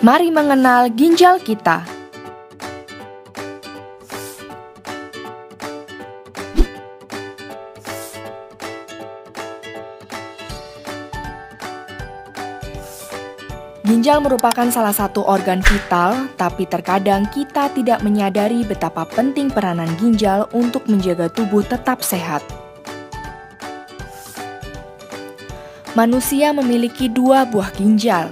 Mari mengenal ginjal kita. Ginjal merupakan salah satu organ vital, tapi terkadang kita tidak menyadari betapa penting peranan ginjal untuk menjaga tubuh tetap sehat. Manusia memiliki 2 buah ginjal.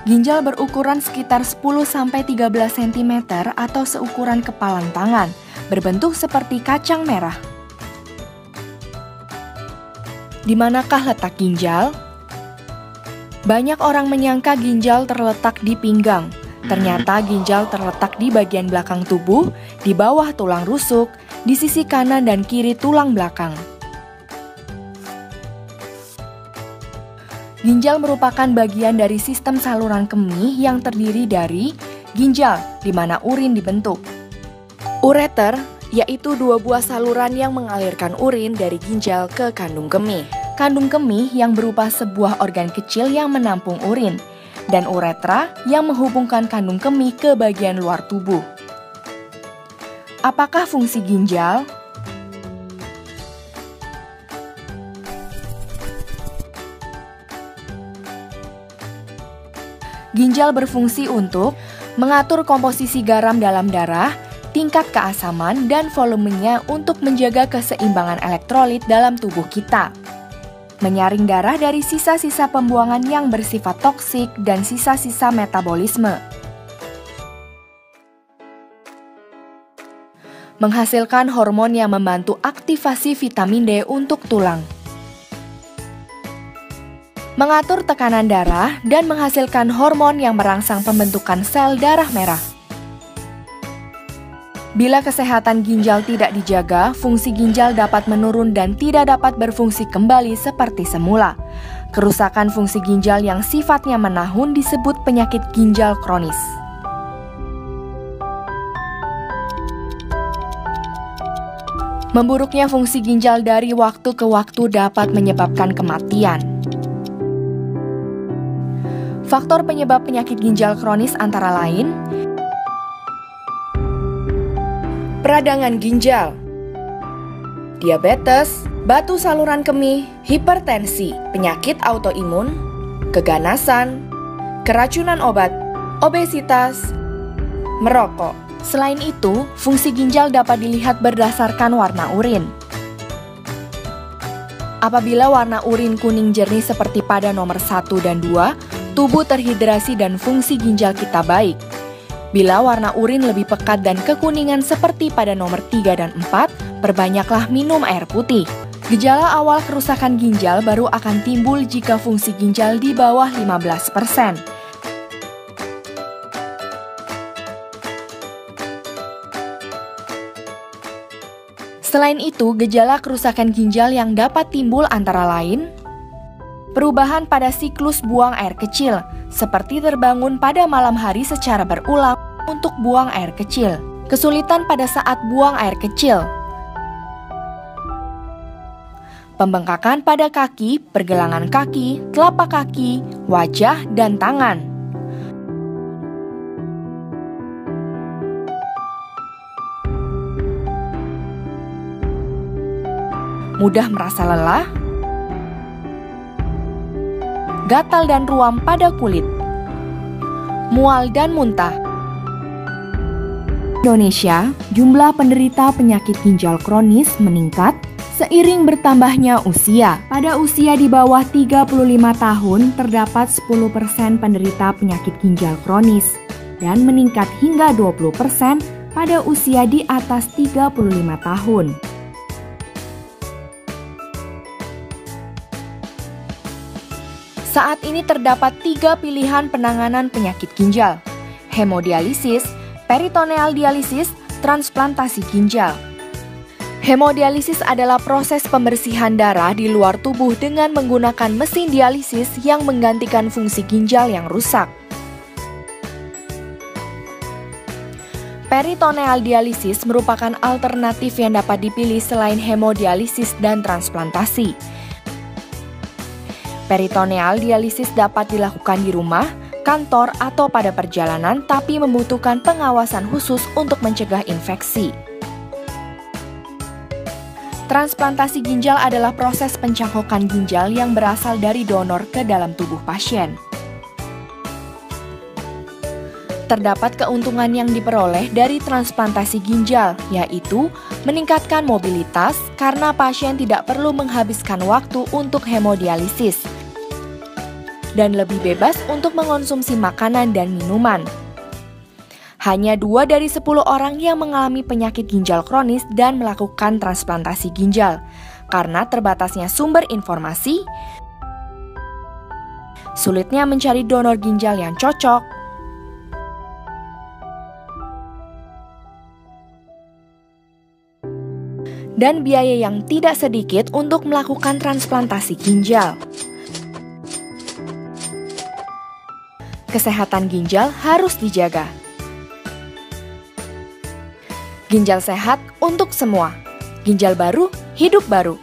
Ginjal berukuran sekitar 10-13 cm atau seukuran kepalan tangan, berbentuk seperti kacang merah. Di manakah letak ginjal? Banyak orang menyangka ginjal terletak di pinggang. Ternyata ginjal terletak di bagian belakang tubuh, di bawah tulang rusuk, di sisi kanan dan kiri tulang belakang. Ginjal merupakan bagian dari sistem saluran kemih yang terdiri dari ginjal, di mana urin dibentuk. Ureter, yaitu 2 buah saluran yang mengalirkan urin dari ginjal ke kandung kemih. Kandung kemih yang berupa sebuah organ kecil yang menampung urin, dan uretra yang menghubungkan kandung kemih ke bagian luar tubuh. Apakah fungsi ginjal? Ginjal berfungsi untuk mengatur komposisi garam dalam darah, tingkat keasaman, dan volumenya untuk menjaga keseimbangan elektrolit dalam tubuh kita. Menyaring darah dari sisa-sisa pembuangan yang bersifat toksik dan sisa-sisa metabolisme. Menghasilkan hormon yang membantu aktivasi vitamin D untuk tulang. Mengatur tekanan darah dan menghasilkan hormon yang merangsang pembentukan sel darah merah. Bila kesehatan ginjal tidak dijaga, fungsi ginjal dapat menurun dan tidak dapat berfungsi kembali seperti semula. Kerusakan fungsi ginjal yang sifatnya menahun disebut penyakit ginjal kronis. Memburuknya fungsi ginjal dari waktu ke waktu dapat menyebabkan kematian. Faktor penyebab penyakit ginjal kronis antara lain peradangan ginjal, diabetes, batu saluran kemih, hipertensi, penyakit autoimun, keganasan, keracunan obat, obesitas, merokok. Selain itu, fungsi ginjal dapat dilihat berdasarkan warna urin. Apabila warna urin kuning jernih seperti pada nomor 1 dan 2, tubuh terhidrasi dan fungsi ginjal kita baik. Bila warna urin lebih pekat dan kekuningan seperti pada nomor 3 dan 4, perbanyaklah minum air putih. Gejala awal kerusakan ginjal baru akan timbul jika fungsi ginjal di bawah 15%. Selain itu, gejala kerusakan ginjal yang dapat timbul antara lain perubahan pada siklus buang air kecil, seperti terbangun pada malam hari secara berulang untuk buang air kecil. Kesulitan pada saat buang air kecil. Pembengkakan pada kaki, pergelangan kaki, telapak kaki, wajah, dan tangan. Mudah merasa lelah, gatal dan ruam pada kulit, mual dan muntah. Indonesia, jumlah penderita penyakit ginjal kronis meningkat seiring bertambahnya usia. Pada usia di bawah 35 tahun, terdapat 10% penderita penyakit ginjal kronis dan meningkat hingga 20% pada usia di atas 35 tahun. Saat ini terdapat 3 pilihan penanganan penyakit ginjal: hemodialisis, peritoneal dialisis, transplantasi ginjal. Hemodialisis adalah proses pembersihan darah di luar tubuh dengan menggunakan mesin dialisis yang menggantikan fungsi ginjal yang rusak. Peritoneal dialisis merupakan alternatif yang dapat dipilih selain hemodialisis dan transplantasi. Peritoneal dialisis dapat dilakukan di rumah, kantor, atau pada perjalanan, tapi membutuhkan pengawasan khusus untuk mencegah infeksi. Transplantasi ginjal adalah proses pencangkokan ginjal yang berasal dari donor ke dalam tubuh pasien. Terdapat keuntungan yang diperoleh dari transplantasi ginjal, yaitu meningkatkan mobilitas karena pasien tidak perlu menghabiskan waktu untuk hemodialisis dan lebih bebas untuk mengonsumsi makanan dan minuman. Hanya 2 dari 10 orang yang mengalami penyakit ginjal kronis dan melakukan transplantasi ginjal. Karena terbatasnya sumber informasi, sulitnya mencari donor ginjal yang cocok, dan biaya yang tidak sedikit untuk melakukan transplantasi ginjal. Kesehatan ginjal harus dijaga. Ginjal sehat untuk semua. Ginjal baru, hidup baru.